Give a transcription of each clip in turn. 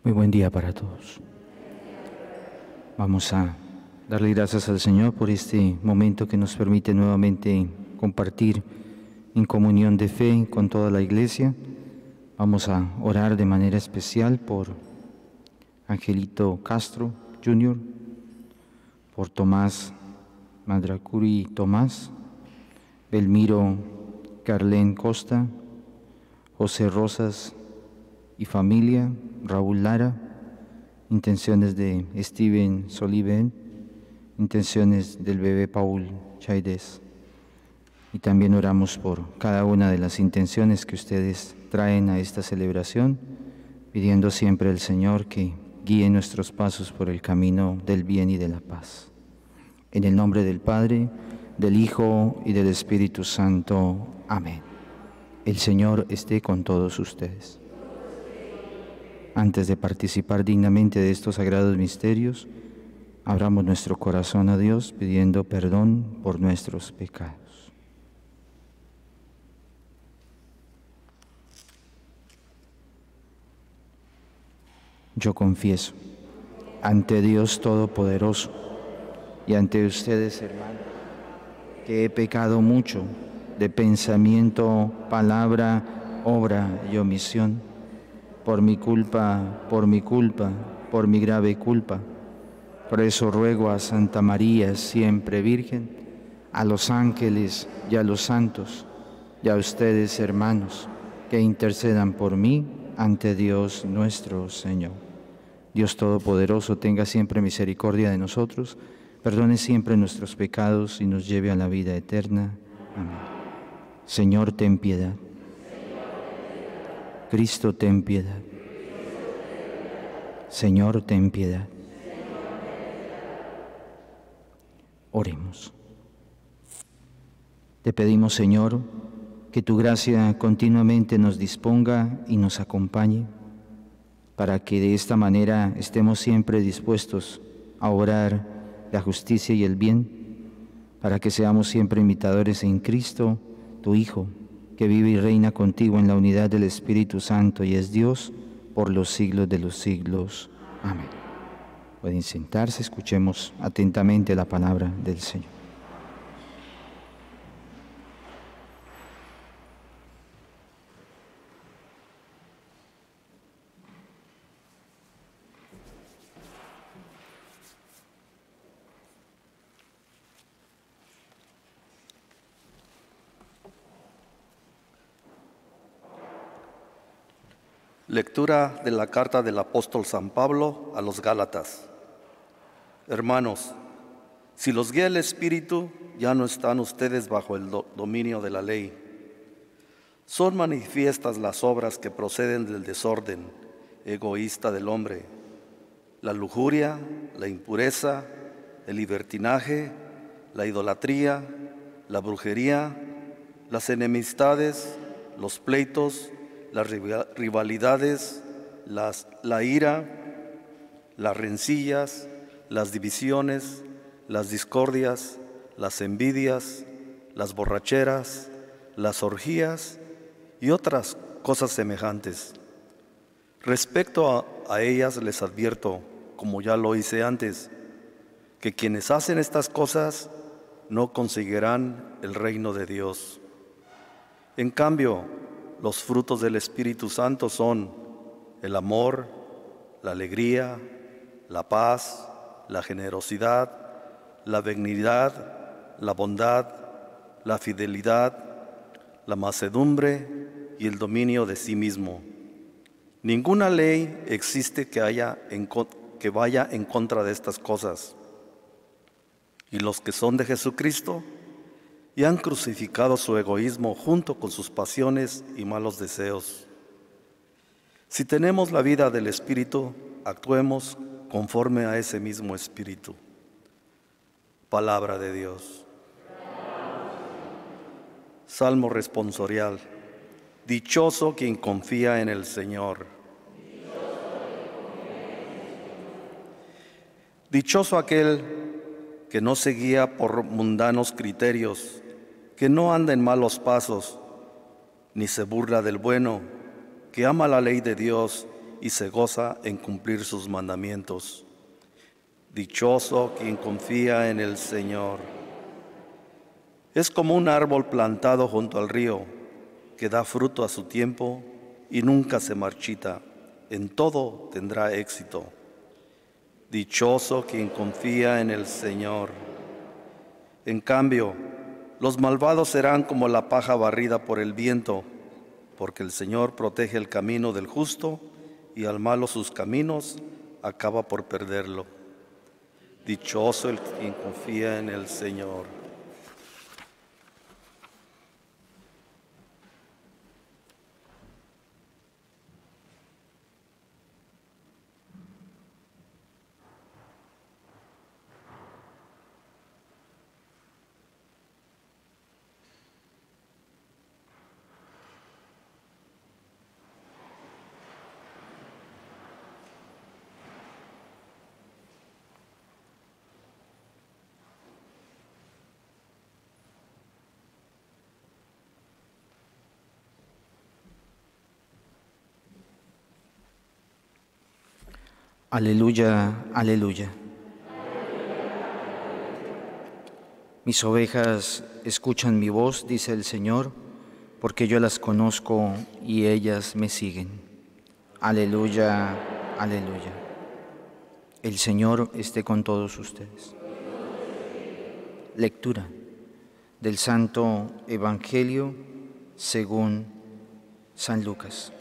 Muy buen día para todos. Vamos a darle gracias al Señor por este momento que nos permite nuevamente compartir en comunión de fe con toda la Iglesia. Vamos a orar de manera especial por Angelito Castro Jr., por Tomás Madracuri Tomás, Belmiro Carlén Costa, José Rosas y familia, Raúl Lara, intenciones de Steven Soliven, intenciones del bebé Paul Chaides. Y también oramos por cada una de las intenciones que ustedes traen a esta celebración, pidiendo siempre al Señor que guíe nuestros pasos por el camino del bien y de la paz. En el nombre del Padre, del Hijo y del Espíritu Santo. Amén. El Señor esté con todos ustedes. Antes de participar dignamente de estos sagrados misterios, abramos nuestro corazón a Dios pidiendo perdón por nuestros pecados. Yo confieso ante Dios Todopoderoso y ante ustedes, hermanos, que he pecado mucho de pensamiento, palabra, obra y omisión, por mi culpa, por mi grave culpa. Por eso ruego a Santa María, siempre Virgen, a los ángeles y a los santos, y a ustedes, hermanos, que intercedan por mí ante Dios nuestro Señor. Dios Todopoderoso tenga siempre misericordia de nosotros, perdone siempre nuestros pecados y nos lleve a la vida eterna. Amén. Señor, ten piedad. Cristo, ten piedad. Señor, ten piedad. Oremos. Te pedimos, Señor, que tu gracia continuamente nos disponga y nos acompañe, para que de esta manera estemos siempre dispuestos a obrar la justicia y el bien, para que seamos siempre imitadores en Cristo, tu Hijo, que vive y reina contigo en la unidad del Espíritu Santo y es Dios por los siglos de los siglos. Amén. Pueden sentarse, escuchemos atentamente la palabra del Señor. Lectura de la carta del apóstol San Pablo a los Gálatas. Hermanos, si los guía el Espíritu, ya no están ustedes bajo el dominio de la ley. Son manifiestas las obras que proceden del desorden egoísta del hombre: la lujuria, la impureza, el libertinaje, la idolatría, la brujería, las enemistades, los pleitos, las rivalidades, la ira, las rencillas, las divisiones, las discordias, las envidias, las borracheras, las orgías y otras cosas semejantes. Respecto a ellas les advierto, como ya lo hice antes, que quienes hacen estas cosas no conseguirán el reino de Dios. En cambio, los frutos del Espíritu Santo son el amor, la alegría, la paz, la generosidad, la benignidad, la bondad, la fidelidad, la mansedumbre y el dominio de sí mismo. Ninguna ley existe que vaya en contra de estas cosas. Y los que son de Jesucristo y han crucificado su egoísmo junto con sus pasiones y malos deseos. Si tenemos la vida del Espíritu, actuemos conforme a ese mismo Espíritu. Palabra de Dios. Salmo responsorial. Dichoso quien confía en el Señor. Dichoso aquel que no se guía por mundanos criterios, que no anda en malos pasos, ni se burla del bueno, que ama la ley de Dios y se goza en cumplir sus mandamientos. Dichoso quien confía en el Señor. Es como un árbol plantado junto al río, que da fruto a su tiempo y nunca se marchita. En todo tendrá éxito. Dichoso quien confía en el Señor. En cambio, los malvados serán como la paja barrida por el viento, porque el Señor protege el camino del justo y al malo sus caminos acaba por perderlo. Dichoso el quien confía en el Señor. Aleluya, aleluya. Mis ovejas escuchan mi voz, dice el Señor, porque yo las conozco y ellas me siguen. Aleluya, aleluya. El Señor esté con todos ustedes. Lectura del Santo Evangelio según San Lucas.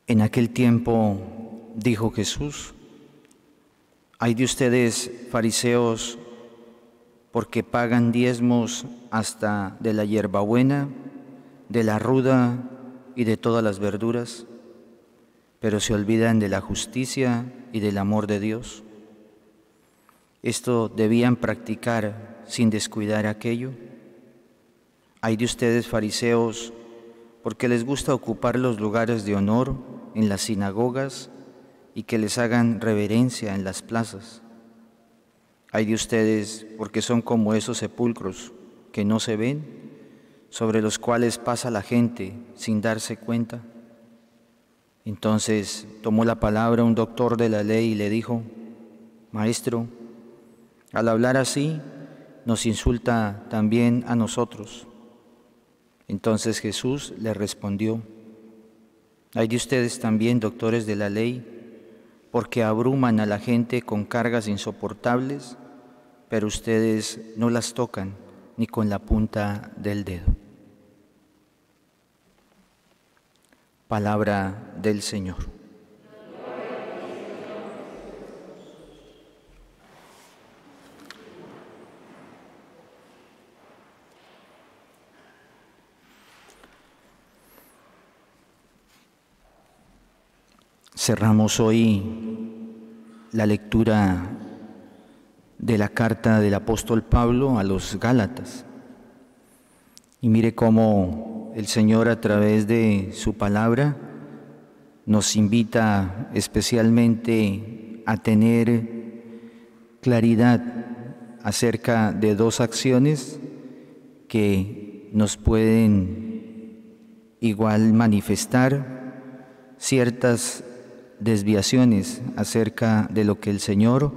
En aquel tiempo dijo Jesús: «Ay de ustedes, fariseos, porque pagan diezmos hasta de la hierbabuena, de la ruda y de todas las verduras, pero se olvidan de la justicia y del amor de Dios. Esto debían practicar sin descuidar aquello. Ay de ustedes, fariseos, porque les gusta ocupar los lugares de honor en las sinagogas y que les hagan reverencia en las plazas. Ay de ustedes, porque son como esos sepulcros que no se ven, sobre los cuales pasa la gente sin darse cuenta». Entonces tomó la palabra un doctor de la ley y le dijo: «Maestro, al hablar así, nos insulta también a nosotros». Entonces Jesús le respondió: «Ay de ustedes también, doctores de la ley, porque abruman a la gente con cargas insoportables, pero ustedes no las tocan ni con la punta del dedo». Palabra del Señor. Cerramos hoy la lectura de la carta del apóstol Pablo a los Gálatas. Y mire cómo el Señor, a través de su palabra, nos invita especialmente a tener claridad acerca de dos acciones que nos pueden igual manifestar ciertas desviaciones acerca de lo que el Señor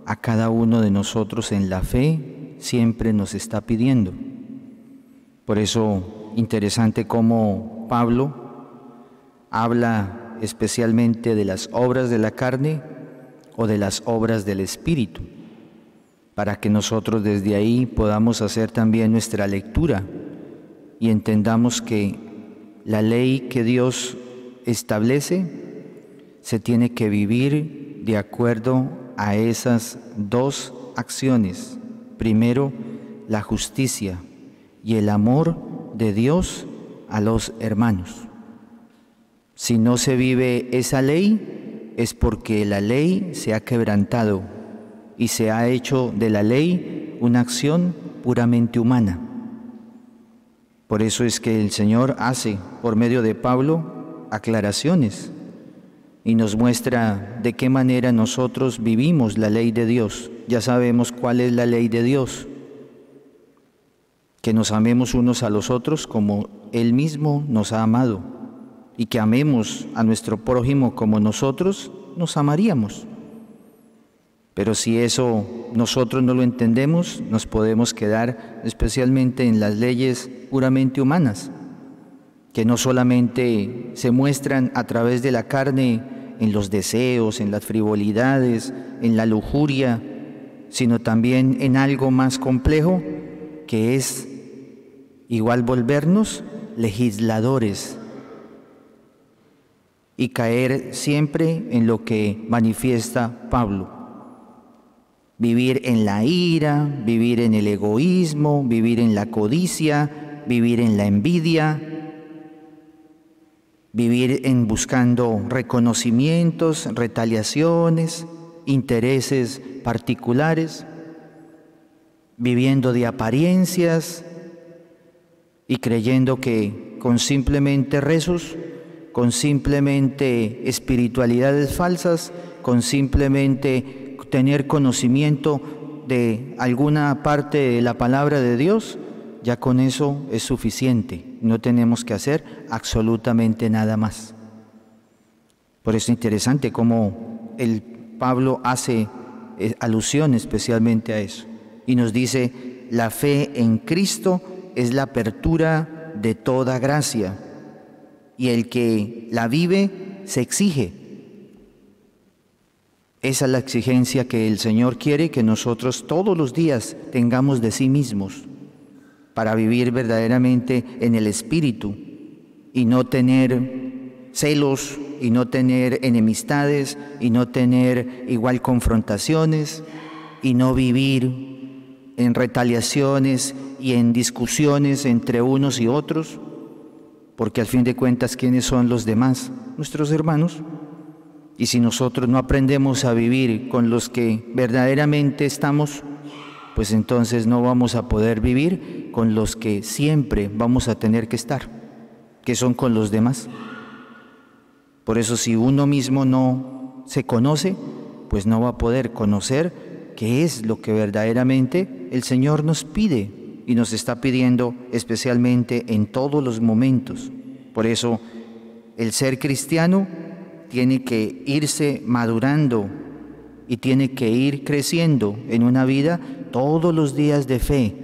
a cada uno de nosotros en la fe siempre nos está pidiendo. Por eso, interesante cómo Pablo habla especialmente de las obras de la carne o de las obras del Espíritu, para que nosotros desde ahí podamos hacer también nuestra lectura y entendamos que la ley que Dios establece se tiene que vivir de acuerdo a esas dos acciones. Primero, la justicia y el amor de Dios a los hermanos. Si no se vive esa ley, es porque la ley se ha quebrantado y se ha hecho de la ley una acción puramente humana. Por eso es que el Señor hace, por medio de Pablo, aclaraciones y nos muestra de qué manera nosotros vivimos la ley de Dios. Ya sabemos cuál es la ley de Dios, que nos amemos unos a los otros como Él mismo nos ha amado, y que amemos a nuestro prójimo como nosotros nos amaríamos. Pero si eso nosotros no lo entendemos, nos podemos quedar especialmente en las leyes puramente humanas, que no solamente se muestran a través de la carne, en los deseos, en las frivolidades, en la lujuria, sino también en algo más complejo, que es igual volvernos legisladores y caer siempre en lo que manifiesta Pablo. Vivir en la ira, vivir en el egoísmo, vivir en la codicia, vivir en la envidia, vivir en buscando reconocimientos, retaliaciones, intereses particulares, viviendo de apariencias y creyendo que con simplemente rezos, con simplemente espiritualidades falsas, con simplemente tener conocimiento de alguna parte de la palabra de Dios, ya con eso es suficiente. No tenemos que hacer absolutamente nada más. Por eso es interesante cómo el Pablo hace alusión especialmente a eso. Y nos dice, la fe en Cristo es la apertura de toda gracia, y el que la vive se exige. Esa es la exigencia que el Señor quiere que nosotros todos los días tengamos de sí mismos, para vivir verdaderamente en el Espíritu y no tener celos, y no tener enemistades, y no tener igual confrontaciones, y no vivir en retaliaciones y en discusiones entre unos y otros, porque al fin de cuentas, ¿quiénes son los demás? Nuestros hermanos. Y si nosotros no aprendemos a vivir con los que verdaderamente estamos, pues entonces no vamos a poder vivir con los que siempre vamos a tener que estar, que son con los demás. Por eso, si uno mismo no se conoce, pues no va a poder conocer qué es lo que verdaderamente el Señor nos pide y nos está pidiendo especialmente en todos los momentos. Por eso, el ser cristiano tiene que irse madurando y tiene que ir creciendo en una vida todos los días de fe.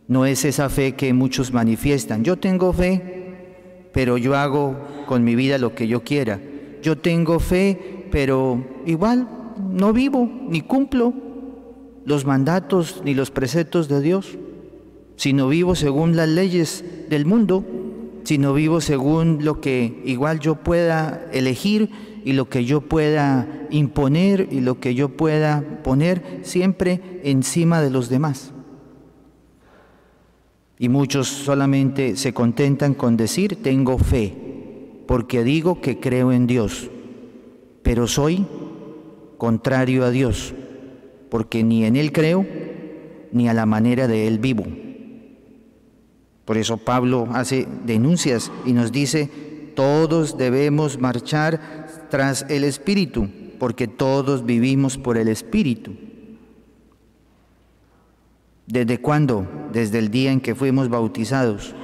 No es esa fe que muchos manifiestan. Yo tengo fe, pero yo hago con mi vida lo que yo quiera. Yo tengo fe, pero igual no vivo ni cumplo los mandatos ni los preceptos de Dios, sino vivo según las leyes del mundo, sino vivo según lo que igual yo pueda elegir y lo que yo pueda imponer y lo que yo pueda poner siempre encima de los demás. Y muchos solamente se contentan con decir, tengo fe, porque digo que creo en Dios, pero soy contrario a Dios, porque ni en Él creo, ni a la manera de Él vivo. Por eso Pablo hace denuncias y nos dice, todos debemos marchar tras el Espíritu, porque todos vivimos por el Espíritu. ¿Desde cuándo? Desde el día en que fuimos bautizados.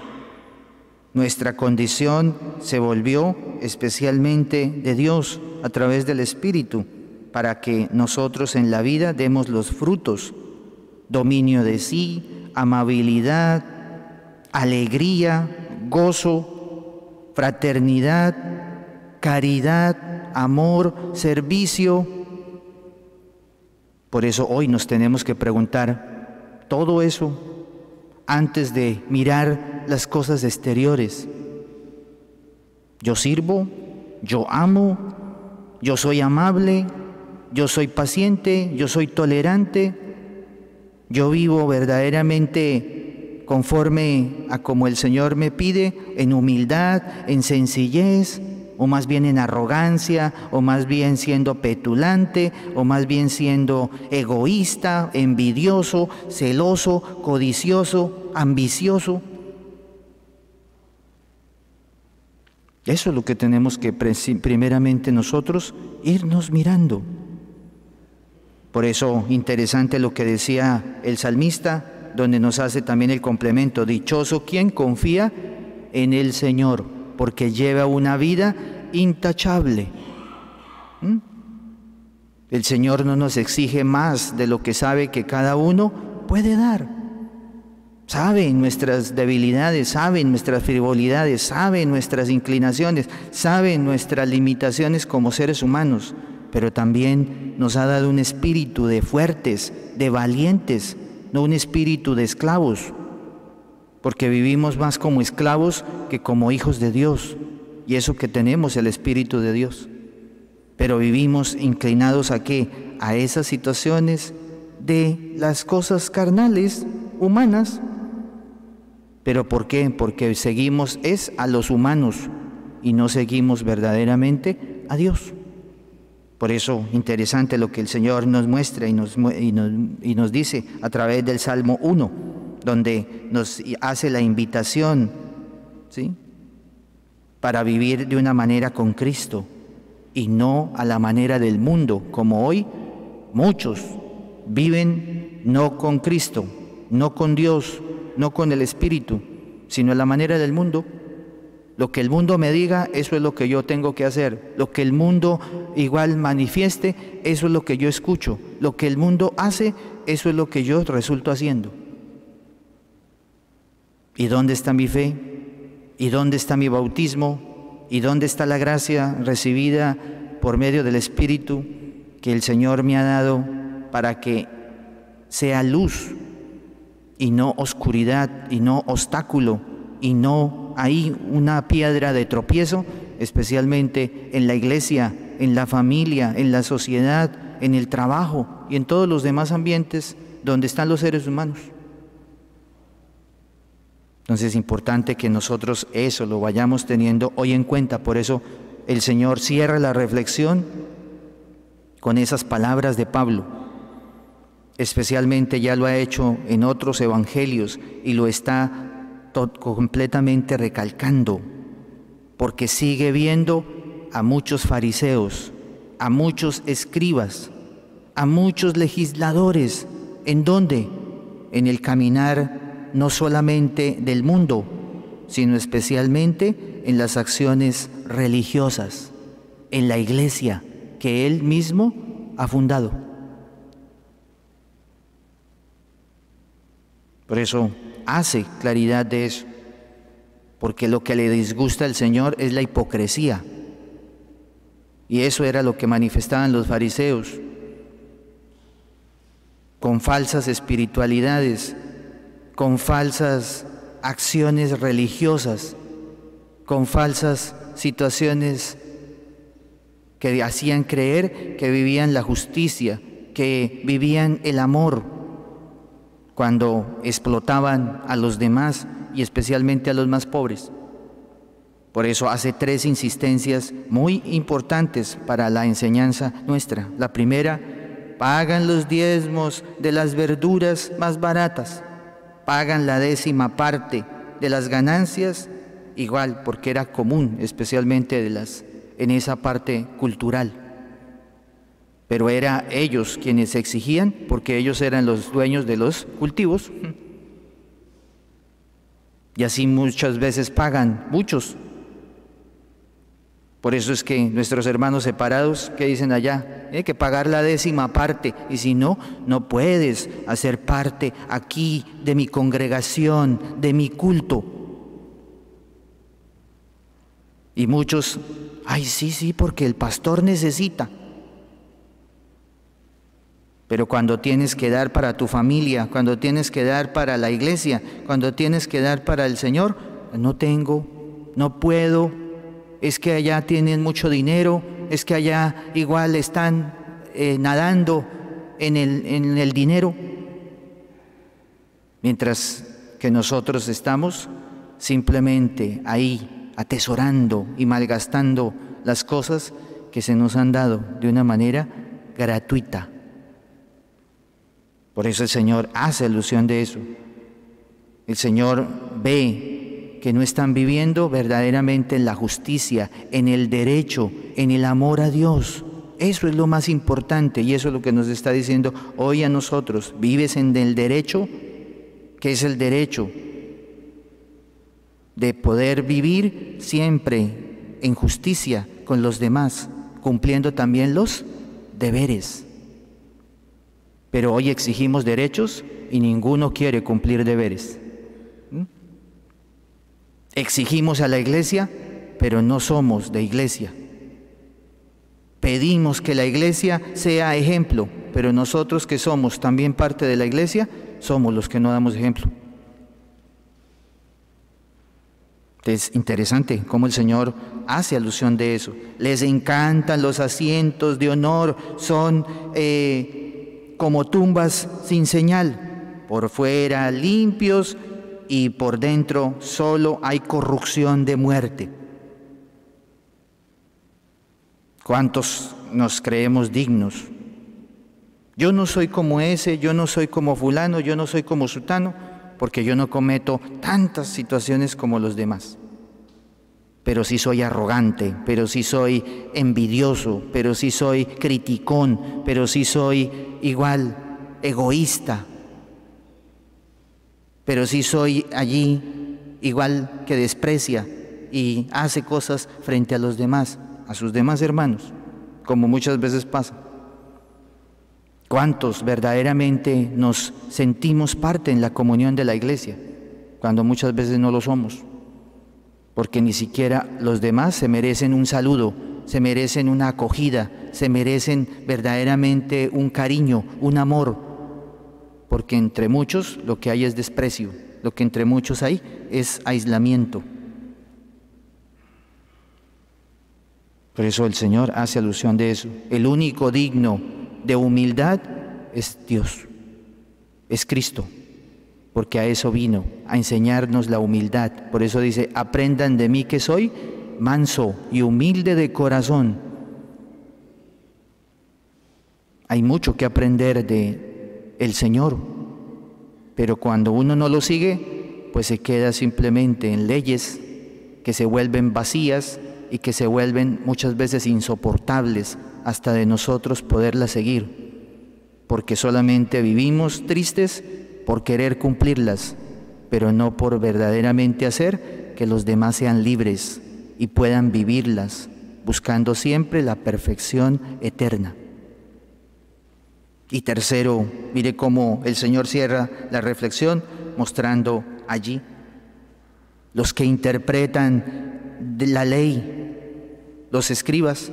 Nuestra condición se volvió especialmente de Dios a través del Espíritu, para que nosotros en la vida demos los frutos: dominio de sí, amabilidad, alegría, gozo, fraternidad, caridad, amor, servicio. Por eso hoy nos tenemos que preguntar todo eso antes de mirar las cosas exteriores. Yo sirvo, yo amo, yo soy amable, yo soy paciente, yo soy tolerante, yo vivo verdaderamente conforme a como el Señor me pide, en humildad, en sencillez, o más bien en arrogancia, o más bien siendo petulante, o más bien siendo egoísta, envidioso, celoso, codicioso, ambicioso. Eso es lo que tenemos que primeramente nosotros irnos mirando. Por eso, interesante lo que decía el salmista, donde nos hace también el complemento: dichoso quien confía en el Señor, porque lleva una vida intachable. El Señor no nos exige más de lo que sabe que cada uno puede dar. Sabe nuestras debilidades, sabe nuestras frivolidades, sabe nuestras inclinaciones, sabe nuestras limitaciones como seres humanos, pero también nos ha dado un espíritu de fuertes, de valientes, no un espíritu de esclavos, porque vivimos más como esclavos que como hijos de Dios, y eso que tenemos el Espíritu de Dios. Pero vivimos inclinados ¿a qué? A esas situaciones de las cosas carnales, humanas. ¿Pero por qué? Porque seguimos a los humanos y no seguimos verdaderamente a Dios. Por eso, interesante lo que el Señor nos muestra y nos dice a través del Salmo 1, donde nos hace la invitación, ¿sí?, para vivir de una manera con Cristo y no a la manera del mundo, como hoy muchos viven no con Cristo, no con Dios, no con el Espíritu, sino a la manera del mundo. Lo que el mundo me diga, eso es lo que yo tengo que hacer. Lo que el mundo igual manifieste, eso es lo que yo escucho. Lo que el mundo hace, eso es lo que yo resulto haciendo. ¿Y dónde está mi fe? ¿Y dónde está mi bautismo? ¿Y dónde está la gracia recibida por medio del Espíritu que el Señor me ha dado para que sea luz y no oscuridad y no obstáculo y no hay una piedra de tropiezo, especialmente en la iglesia, en la familia, en la sociedad, en el trabajo y en todos los demás ambientes donde están los seres humanos? Entonces es importante que nosotros eso lo vayamos teniendo hoy en cuenta. Por eso el Señor cierra la reflexión con esas palabras de Pablo. Especialmente ya lo ha hecho en otros evangelios y lo está completamente recalcando, porque sigue viendo a muchos fariseos, a muchos escribas, a muchos legisladores. ¿En dónde? En el caminar no solamente del mundo, sino especialmente en las acciones religiosas, en la iglesia que Él mismo ha fundado. Por eso hace claridad de eso, porque lo que le disgusta al Señor es la hipocresía. Y eso era lo que manifestaban los fariseos, con falsas espiritualidades, con falsas acciones religiosas, con falsas situaciones que hacían creer que vivían la justicia, que vivían el amor, cuando explotaban a los demás y especialmente a los más pobres. Por eso hace 3 insistencias muy importantes para la enseñanza nuestra. La primera: pagan los diezmos de las verduras más baratas, pagan la 10ª parte de las ganancias, igual porque era común, especialmente en esa parte cultural. Pero era ellos quienes exigían, porque ellos eran los dueños de los cultivos. Y así muchas veces pagan muchos. Por eso es que nuestros hermanos separados, que dicen allá, hay que pagar la 10ª parte, y si no, no puedes hacer parte aquí de mi congregación, de mi culto. Y muchos, ay, sí, porque el pastor necesita. Pero cuando tienes que dar para tu familia, cuando tienes que dar para la iglesia, cuando tienes que dar para el Señor, no tengo, no puedo, es que allá tienen mucho dinero, es que allá igual están nadando en el dinero. Mientras que nosotros estamos simplemente ahí atesorando y malgastando las cosas que se nos han dado de una manera gratuita. Por eso el Señor hace alusión de eso. El Señor ve que no están viviendo verdaderamente en la justicia, en el derecho, en el amor a Dios. Eso es lo más importante y eso es lo que nos está diciendo hoy a nosotros. ¿Vives en el derecho? ¿Qué es el derecho? De poder vivir siempre en justicia con los demás, cumpliendo también los deberes. Pero hoy exigimos derechos y ninguno quiere cumplir deberes. Exigimos a la iglesia, pero no somos de iglesia. Pedimos que la iglesia sea ejemplo, pero nosotros que somos también parte de la iglesia, somos los que no damos ejemplo. Es interesante cómo el Señor hace alusión de eso. Les encantan los asientos de honor, son como tumbas sin señal, por fuera limpios y por dentro solo hay corrupción de muerte. ¿Cuántos nos creemos dignos? Yo no soy como ese, yo no soy como fulano, yo no soy como sutano, porque yo no cometo tantas situaciones como los demás. Pero sí soy arrogante, pero sí soy envidioso, pero sí soy criticón, pero sí soy igual egoísta, pero sí soy allí igual que desprecia y hace cosas frente a los demás, a sus demás hermanos, como muchas veces pasa. ¿Cuántos verdaderamente nos sentimos parte en la comunión de la iglesia, cuando muchas veces no lo somos? Porque ni siquiera los demás se merecen un saludo, se merecen una acogida, se merecen verdaderamente un cariño, un amor, porque entre muchos lo que hay es desprecio, lo que entre muchos hay es aislamiento. Por eso el Señor hace alusión de eso. El único digno de humildad es Dios, es Cristo, porque a eso vino, a enseñarnos la humildad. Por eso dice, aprendan de mí que soy manso y humilde de corazón. Hay mucho que aprender de el Señor, pero cuando uno no lo sigue, pues se queda simplemente en leyes que se vuelven vacías y que se vuelven muchas veces insoportables hasta de nosotros poderlas seguir, porque solamente vivimos tristes por querer cumplirlas, pero no por verdaderamente hacer que los demás sean libres y puedan vivirlas, buscando siempre la perfección eterna. Y tercero, mire cómo el Señor cierra la reflexión mostrando allí los que interpretan la ley, los escribas,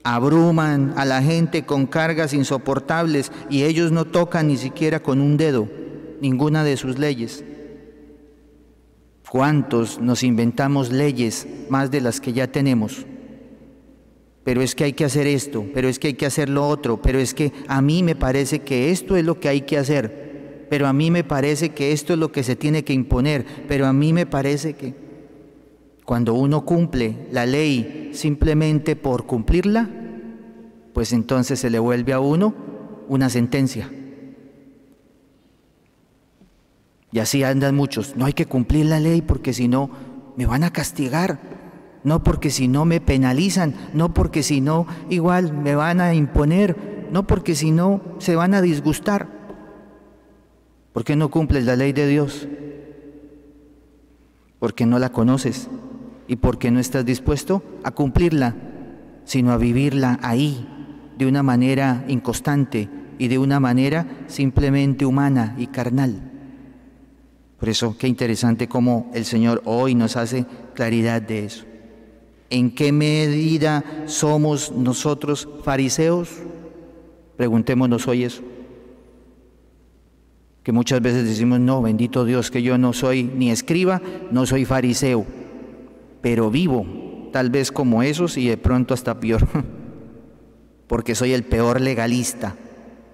abruman a la gente con cargas insoportables y ellos no tocan ni siquiera con un dedo ninguna de sus leyes. ¿Cuántos nos inventamos leyes más de las que ya tenemos? Pero es que hay que hacer esto, pero es que hay que hacer lo otro, pero es que a mí me parece que esto es lo que hay que hacer, pero a mí me parece que esto es lo que se tiene que imponer, pero a mí me parece que... Cuando uno cumple la ley simplemente por cumplirla, pues entonces se le vuelve a uno una sentencia. Y así andan muchos. No hay que cumplir la ley porque si no me van a castigar, no porque si no me penalizan, no porque si no igual me van a imponer, no porque si no se van a disgustar. ¿Por qué no cumples la ley de Dios? Porque no la conoces. Y porque no estás dispuesto a cumplirla, sino a vivirla ahí, de una manera inconstante y de una manera simplemente humana y carnal. Por eso, qué interesante cómo el Señor hoy nos hace claridad de eso. ¿En qué medida somos nosotros fariseos? Preguntémonos hoy eso. Que muchas veces decimos, no, bendito Dios, que yo no soy ni escriba, no soy fariseo, pero vivo tal vez como esos y de pronto hasta peor, porque soy el peor legalista,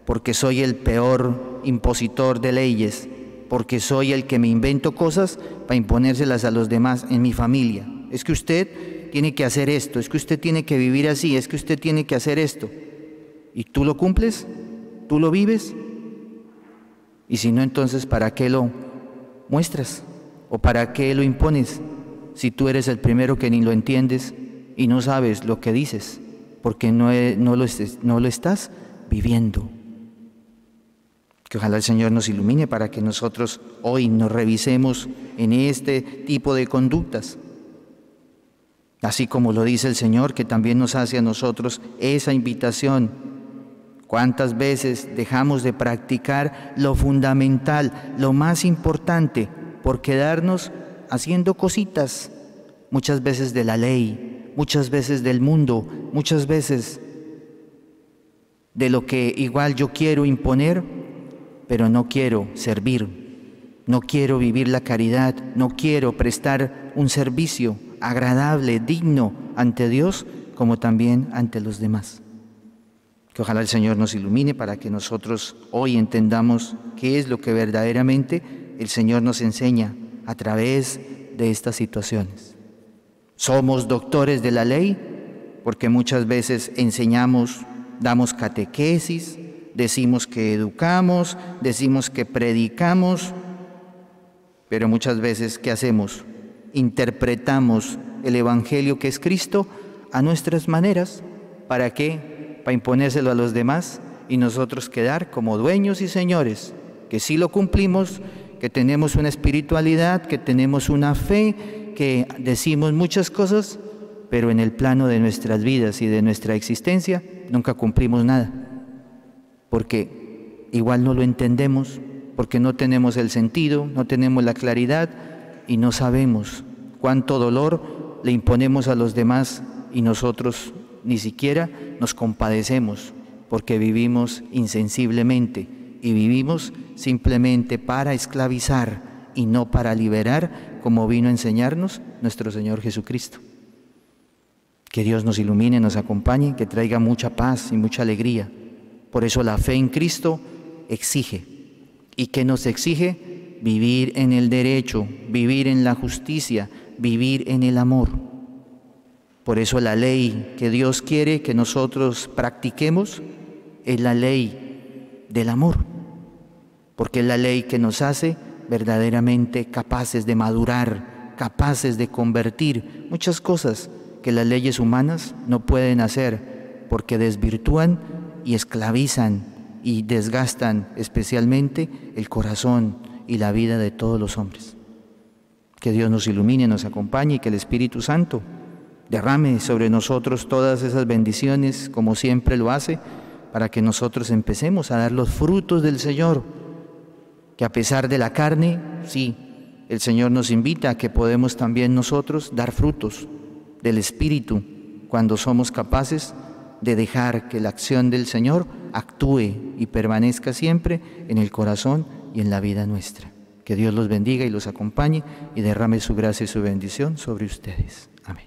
porque soy el peor impositor de leyes, porque soy el que me invento cosas para imponérselas a los demás en mi familia. Es que usted tiene que hacer esto, es que usted tiene que vivir así, es que usted tiene que hacer esto. ¿Y tú lo cumples? ¿Tú lo vives? Y si no, entonces, ¿para qué lo muestras? ¿O para qué lo impones si tú eres el primero que ni lo entiendes y no sabes lo que dices? Porque no lo estás viviendo. Que ojalá el Señor nos ilumine para que nosotros hoy nos revisemos en este tipo de conductas. Así como lo dice el Señor, que también nos hace a nosotros esa invitación. ¿Cuántas veces dejamos de practicar lo fundamental, lo más importante, por quedarnos haciendo cositas? Muchas veces de la ley, muchas veces del mundo, muchas veces de lo que igual yo quiero imponer, pero no quiero servir, no quiero vivir la caridad, no quiero prestar un servicio agradable, digno ante Dios, como también ante los demás. Que ojalá el Señor nos ilumine para que nosotros hoy entendamos qué es lo que verdaderamente el Señor nos enseña a través de estas situaciones. Somos doctores de la ley porque muchas veces enseñamos, damos catequesis, decimos que educamos, decimos que predicamos, pero muchas veces, ¿qué hacemos? Interpretamos el Evangelio que es Cristo a nuestras maneras. ¿Para qué? Para imponérselo a los demás y nosotros quedar como dueños y señores, que sí lo cumplimos, que tenemos una espiritualidad, que tenemos una fe, que decimos muchas cosas, pero en el plano de nuestras vidas y de nuestra existencia nunca cumplimos nada, porque igual no lo entendemos, porque no tenemos el sentido, no tenemos la claridad y no sabemos cuánto dolor le imponemos a los demás y nosotros ni siquiera nos compadecemos porque vivimos insensiblemente y vivimos simplemente para esclavizar y no para liberar, como vino a enseñarnos nuestro Señor Jesucristo. Que Dios nos ilumine, nos acompañe, que traiga mucha paz y mucha alegría. Por eso la fe en Cristo exige. ¿Y qué nos exige? Vivir en el derecho, vivir en la justicia, vivir en el amor. Por eso la ley que Dios quiere que nosotros practiquemos es la ley del amor, porque es la ley que nos hace verdaderamente capaces de madurar, capaces de convertir muchas cosas que las leyes humanas no pueden hacer, porque desvirtúan y esclavizan y desgastan especialmente el corazón y la vida de todos los hombres. Que Dios nos ilumine, nos acompañe y que el Espíritu Santo derrame sobre nosotros todas esas bendiciones, como siempre lo hace, para que nosotros empecemos a dar los frutos del Señor, que a pesar de la carne, sí, el Señor nos invita a que podemos también nosotros dar frutos del Espíritu cuando somos capaces de dejar que la acción del Señor actúe y permanezca siempre en el corazón y en la vida nuestra. Que Dios los bendiga y los acompañe y derrame su gracia y su bendición sobre ustedes. Amén.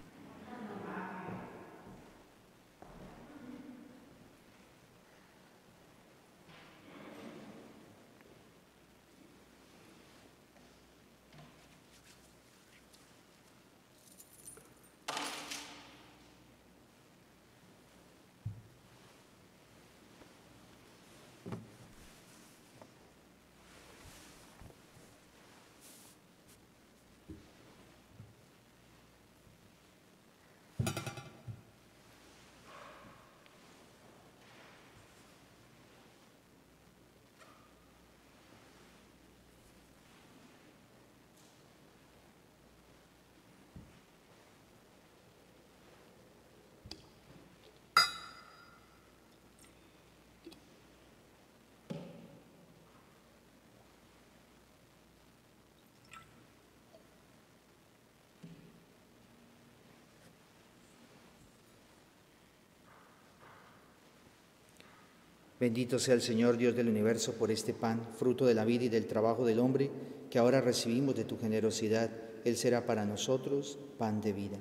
Bendito sea el Señor, Dios del universo, por este pan, fruto de la vida y del trabajo del hombre, que ahora recibimos de tu generosidad. Él será para nosotros pan de vida.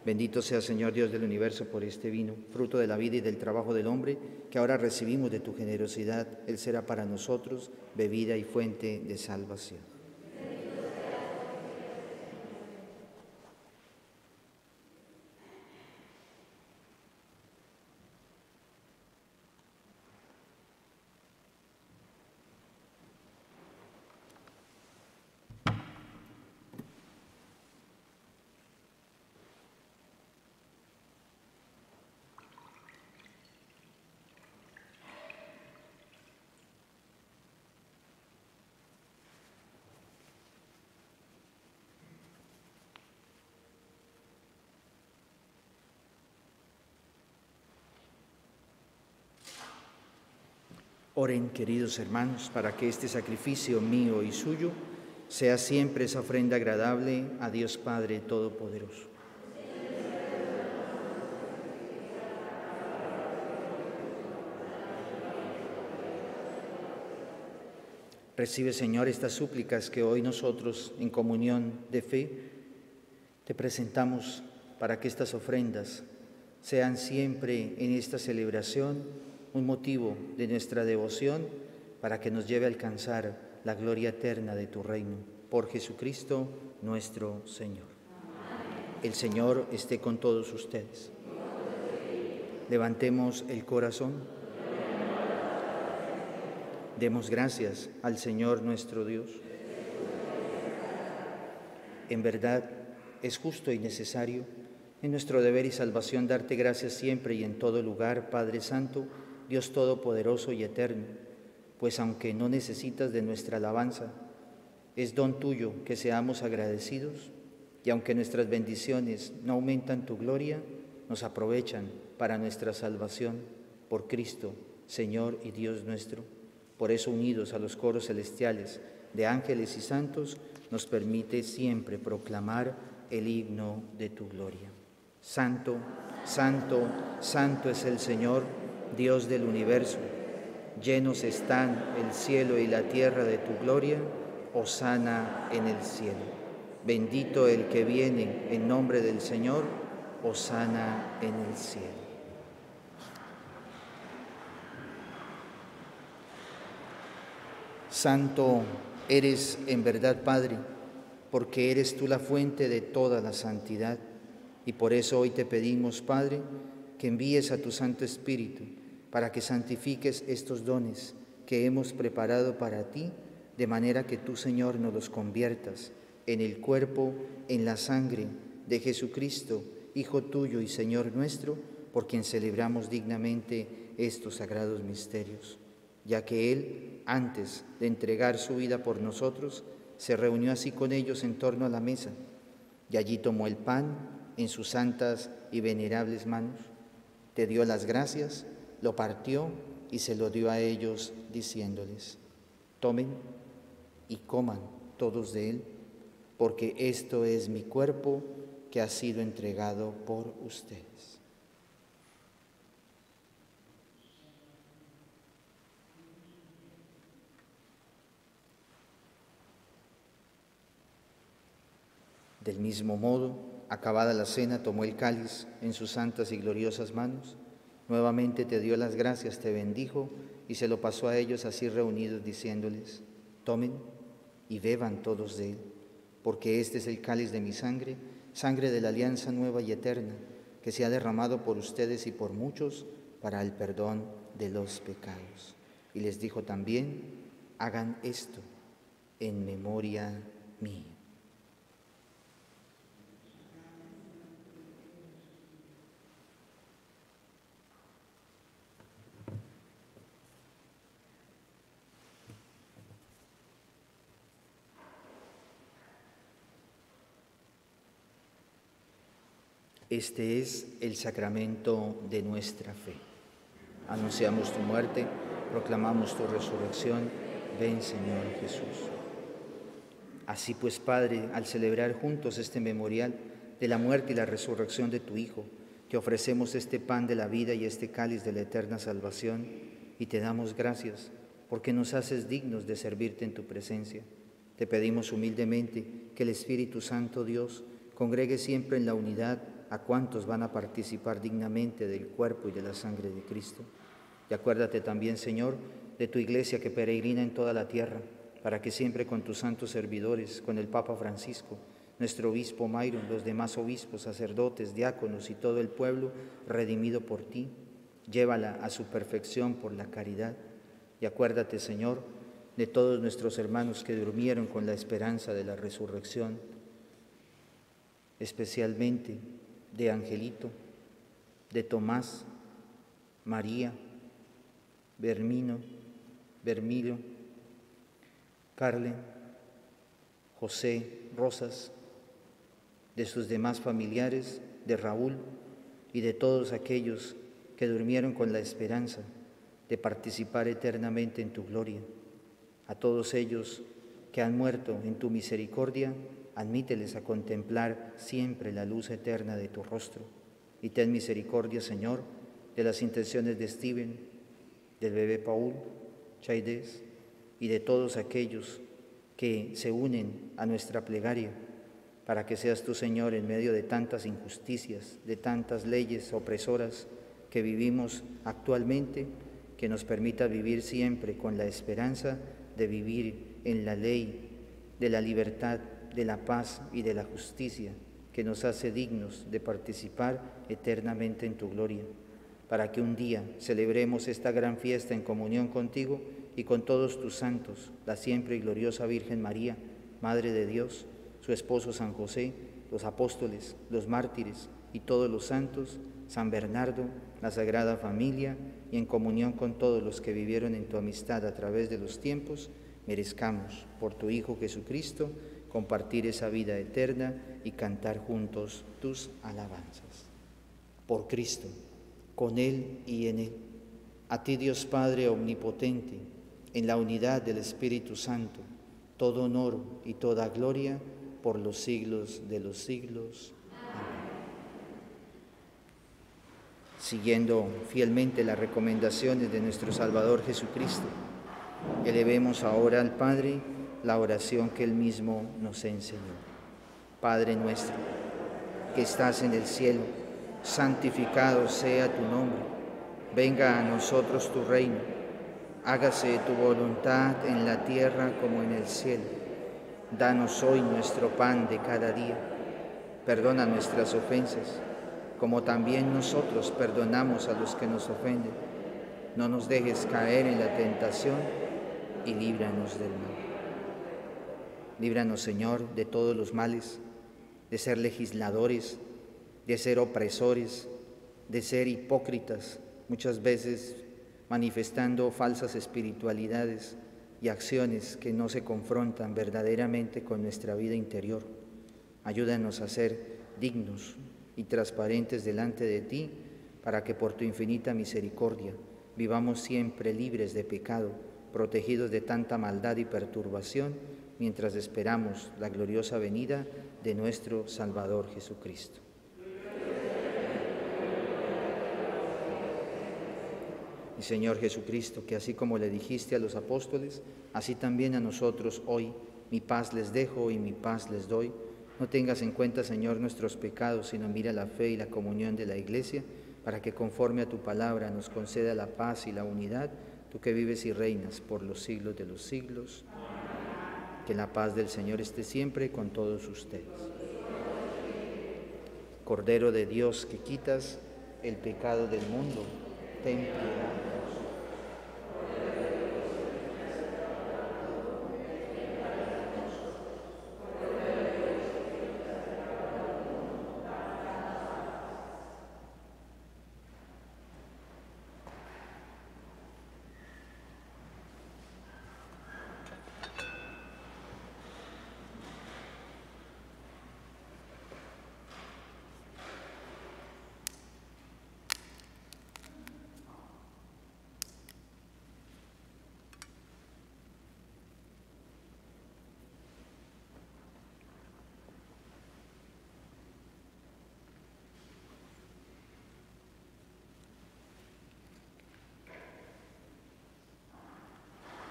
Bendito sea el Señor, Dios del universo, por este vino, fruto de la vida y del trabajo del hombre, que ahora recibimos de tu generosidad. Él será para nosotros bebida y fuente de salvación. Oren, queridos hermanos, para que este sacrificio mío y suyo sea siempre esa ofrenda agradable a Dios Padre Todopoderoso. Recibe, Señor, estas súplicas que hoy nosotros, en comunión de fe, te presentamos para que estas ofrendas sean siempre en esta celebración un motivo de nuestra devoción para que nos lleve a alcanzar la gloria eterna de tu reino. Por Jesucristo nuestro Señor. El Señor esté con todos ustedes. Levantemos el corazón. Demos gracias al Señor nuestro Dios. En verdad, es justo y necesario, en nuestro deber y salvación, darte gracias siempre y en todo lugar, Padre Santo, Dios Todopoderoso y Eterno, pues aunque no necesitas de nuestra alabanza, es don tuyo que seamos agradecidos, y aunque nuestras bendiciones no aumentan tu gloria, nos aprovechan para nuestra salvación por Cristo, Señor y Dios nuestro. Por eso, unidos a los coros celestiales de ángeles y santos, nos permite siempre proclamar el himno de tu gloria. Santo, santo, santo es el Señor, Dios del universo. Llenos están el cielo y la tierra de tu gloria. Hosana en el cielo. Bendito el que viene en nombre del Señor. Hosana en el cielo. Santo eres en verdad, Padre, porque eres tú la fuente de toda la santidad. Y por eso hoy te pedimos, Padre, que envíes a tu Santo Espíritu para que santifiques estos dones que hemos preparado para ti, de manera que tú, Señor, nos los conviertas en el cuerpo, en la sangre de Jesucristo, Hijo tuyo y Señor nuestro, por quien celebramos dignamente estos sagrados misterios, ya que Él, antes de entregar su vida por nosotros, se reunió así con ellos en torno a la mesa, y allí tomó el pan en sus santas y venerables manos, te dio las gracias, lo partió y se lo dio a ellos, diciéndoles: tomen y coman todos de él, porque esto es mi cuerpo que ha sido entregado por ustedes. Del mismo modo, acabada la cena, tomó el cáliz en sus santas y gloriosas manos, nuevamente te dio las gracias, te bendijo y se lo pasó a ellos así reunidos, diciéndoles: tomen y beban todos de él, porque este es el cáliz de mi sangre, sangre de la alianza nueva y eterna, que se ha derramado por ustedes y por muchos para el perdón de los pecados. Y les dijo también: hagan esto en memoria mía. Este es el sacramento de nuestra fe. Anunciamos tu muerte, proclamamos tu resurrección. Ven, Señor Jesús. Así pues, Padre, al celebrar juntos este memorial de la muerte y la resurrección de tu Hijo, te ofrecemos este pan de la vida y este cáliz de la eterna salvación, y te damos gracias porque nos haces dignos de servirte en tu presencia. Te pedimos humildemente que el Espíritu Santo, Dios, congregue siempre en la unidad a cuantos van a participar dignamente del cuerpo y de la sangre de Cristo. Y acuérdate también, Señor, de tu Iglesia que peregrina en toda la tierra, para que siempre con tus santos servidores, con el Papa Francisco, nuestro obispo Myron, los demás obispos, sacerdotes, diáconos y todo el pueblo redimido por ti, llévala a su perfección por la caridad. Y acuérdate, Señor, de todos nuestros hermanos que durmieron con la esperanza de la resurrección, especialmente de Angelito, de Tomás, María, Bermilo, Carlen, José, Rosas, de sus demás familiares, de Raúl y de todos aquellos que durmieron con la esperanza de participar eternamente en tu gloria. A todos ellos que han muerto en tu misericordia, admíteles a contemplar siempre la luz eterna de tu rostro. Y ten misericordia, Señor, de las intenciones de Steven, del bebé Paul, Chaides, y de todos aquellos que se unen a nuestra plegaria, para que seas tú, Señor, en medio de tantas injusticias, de tantas leyes opresoras que vivimos actualmente, que nos permita vivir siempre con la esperanza de vivir en la ley de la libertad, de la paz y de la justicia, que nos hace dignos de participar eternamente en tu gloria, para que un día celebremos esta gran fiesta en comunión contigo y con todos tus santos, la siempre y gloriosa Virgen María, Madre de Dios, su esposo San José, los apóstoles, los mártires y todos los santos, San Bernardo, la Sagrada Familia, y en comunión con todos los que vivieron en tu amistad a través de los tiempos, merezcamos, por tu Hijo Jesucristo, compartir esa vida eterna y cantar juntos tus alabanzas. Por Cristo, con Él y en Él, a ti Dios Padre Omnipotente, en la unidad del Espíritu Santo, todo honor y toda gloria por los siglos de los siglos. Amén. Siguiendo fielmente las recomendaciones de nuestro Salvador Jesucristo, elevemos ahora al Padre la oración que Él mismo nos enseñó. Padre nuestro, que estás en el cielo, santificado sea tu nombre. Venga a nosotros tu reino. Hágase tu voluntad en la tierra como en el cielo. Danos hoy nuestro pan de cada día. Perdona nuestras ofensas, como también nosotros perdonamos a los que nos ofenden. No nos dejes caer en la tentación y líbranos del mal. Líbranos, Señor, de todos los males, de ser legisladores, de ser opresores, de ser hipócritas, muchas veces manifestando falsas espiritualidades y acciones que no se confrontan verdaderamente con nuestra vida interior. Ayúdanos a ser dignos y transparentes delante de ti, para que por tu infinita misericordia vivamos siempre libres de pecado, protegidos de tanta maldad y perturbación, mientras esperamos la gloriosa venida de nuestro Salvador Jesucristo. Y Señor Jesucristo, que así como le dijiste a los apóstoles, así también a nosotros hoy, mi paz les dejo y mi paz les doy. No tengas en cuenta, Señor, nuestros pecados, sino mira la fe y la comunión de la Iglesia, para que conforme a tu palabra nos conceda la paz y la unidad, tú que vives y reinas por los siglos de los siglos. Que la paz del Señor esté siempre con todos ustedes. Cordero de Dios, que quitas el pecado del mundo, ten piedad.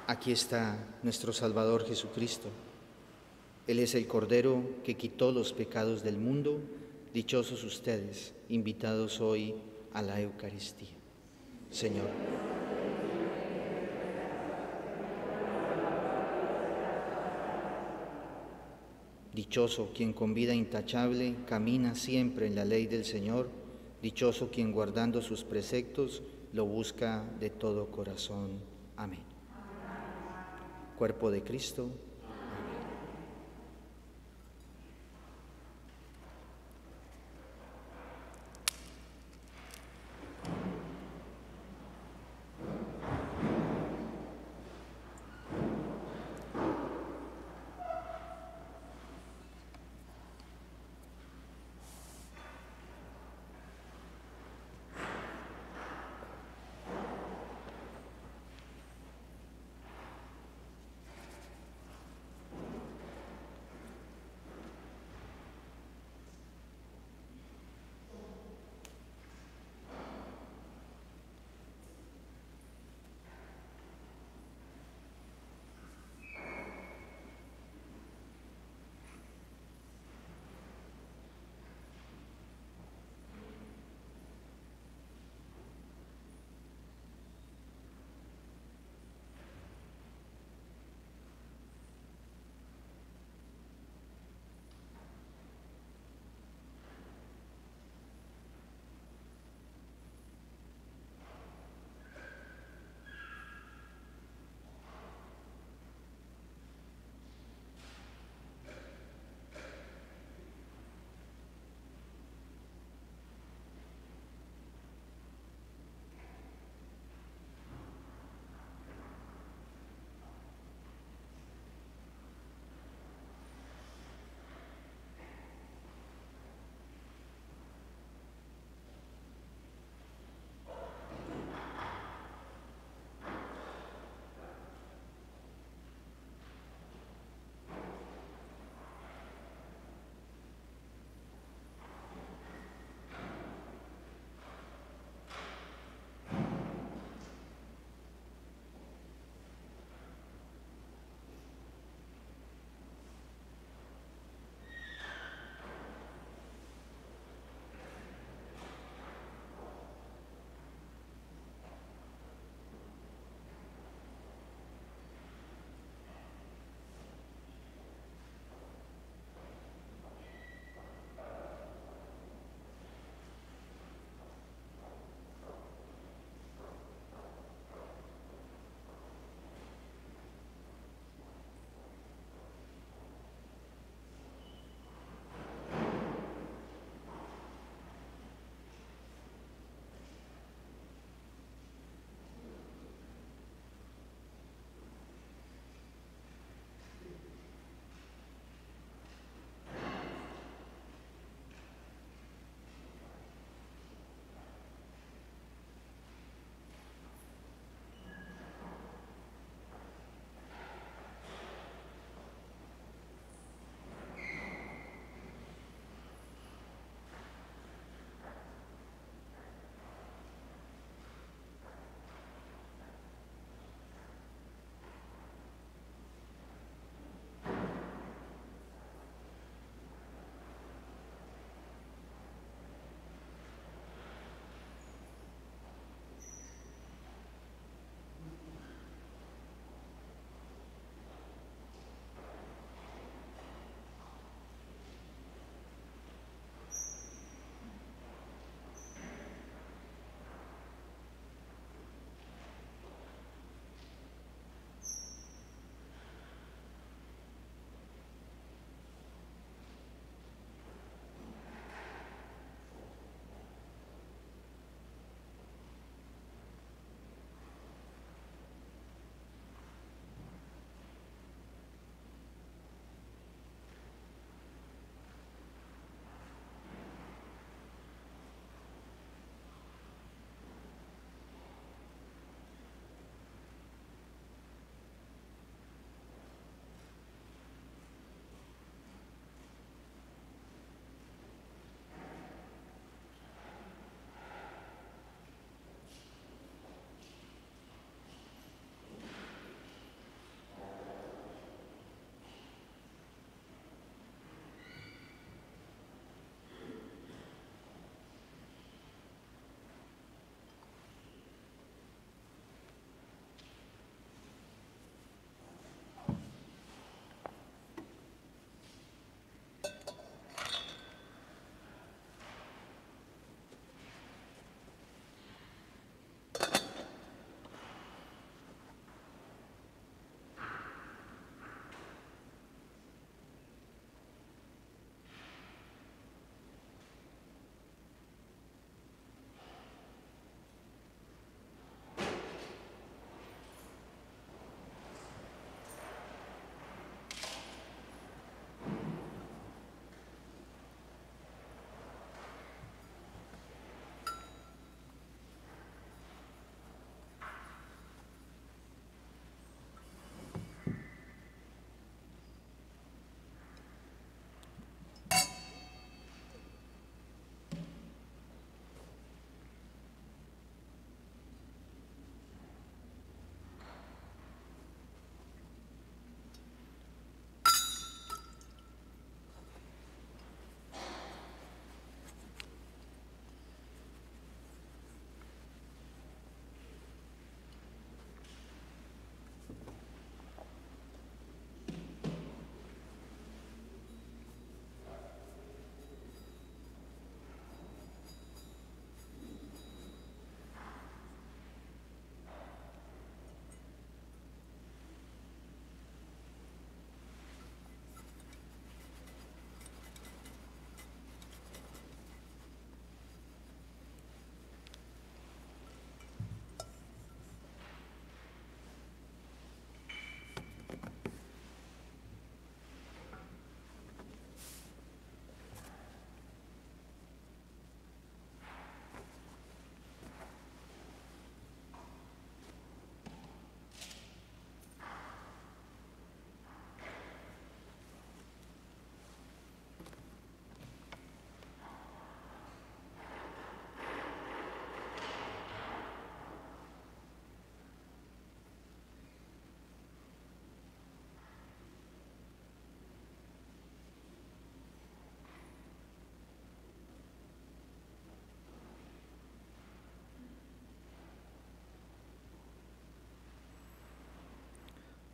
Aquí está nuestro Salvador Jesucristo. Él es el Cordero que quitó los pecados del mundo. Dichosos ustedes, invitados hoy a la Eucaristía. Señor. Dichoso quien con vida intachable camina siempre en la ley del Señor. Dichoso quien guardando sus preceptos lo busca de todo corazón. Amén. Cuerpo de Cristo.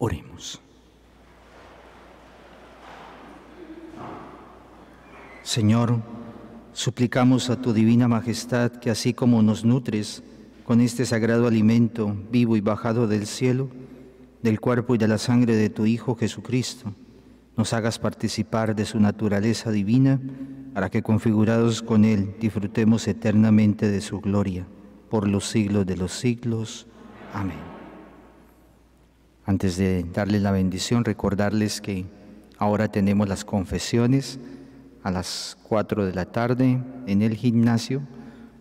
Oremos. Señor, suplicamos a tu divina majestad que así como nos nutres con este sagrado alimento vivo y bajado del cielo, del cuerpo y de la sangre de tu Hijo Jesucristo, nos hagas participar de su naturaleza divina, para que configurados con Él disfrutemos eternamente de su gloria, por los siglos de los siglos. Amén. Antes de darles la bendición, recordarles que ahora tenemos las confesiones a las 4 de la tarde en el gimnasio,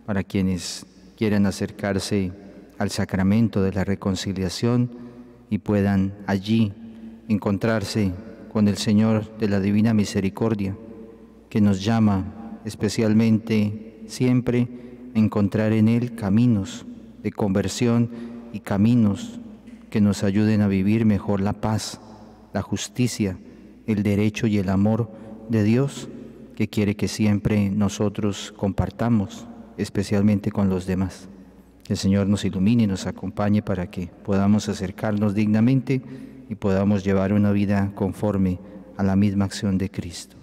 para quienes quieran acercarse al sacramento de la reconciliación y puedan allí encontrarse con el Señor de la Divina Misericordia, que nos llama especialmente siempre a encontrar en Él caminos de conversión y caminos que nos ayuden a vivir mejor la paz, la justicia, el derecho y el amor de Dios, que quiere que siempre nosotros compartamos, especialmente con los demás. Que el Señor nos ilumine y nos acompañe para que podamos acercarnos dignamente y podamos llevar una vida conforme a la misma acción de Cristo.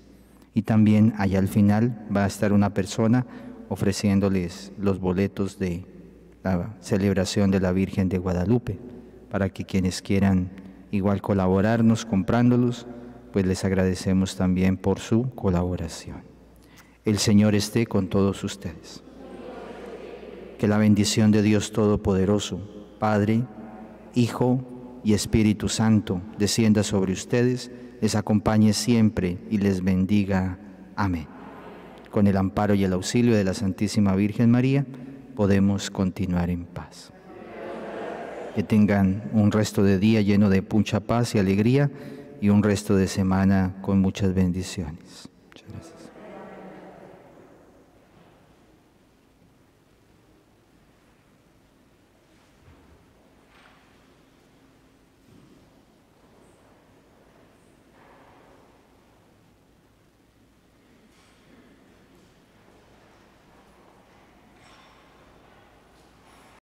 Y también allá al final va a estar una persona ofreciéndoles los boletos de la celebración de la Virgen de Guadalupe, para que quienes quieran igual colaborarnos comprándolos, pues les agradecemos también por su colaboración. El Señor esté con todos ustedes. Que la bendición de Dios Todopoderoso, Padre, Hijo y Espíritu Santo descienda sobre ustedes, les acompañe siempre y les bendiga. Amén. Con el amparo y el auxilio de la Santísima Virgen María, podemos continuar en paz. Que tengan un resto de día lleno de mucha paz y alegría y un resto de semana con muchas bendiciones. Muchas gracias.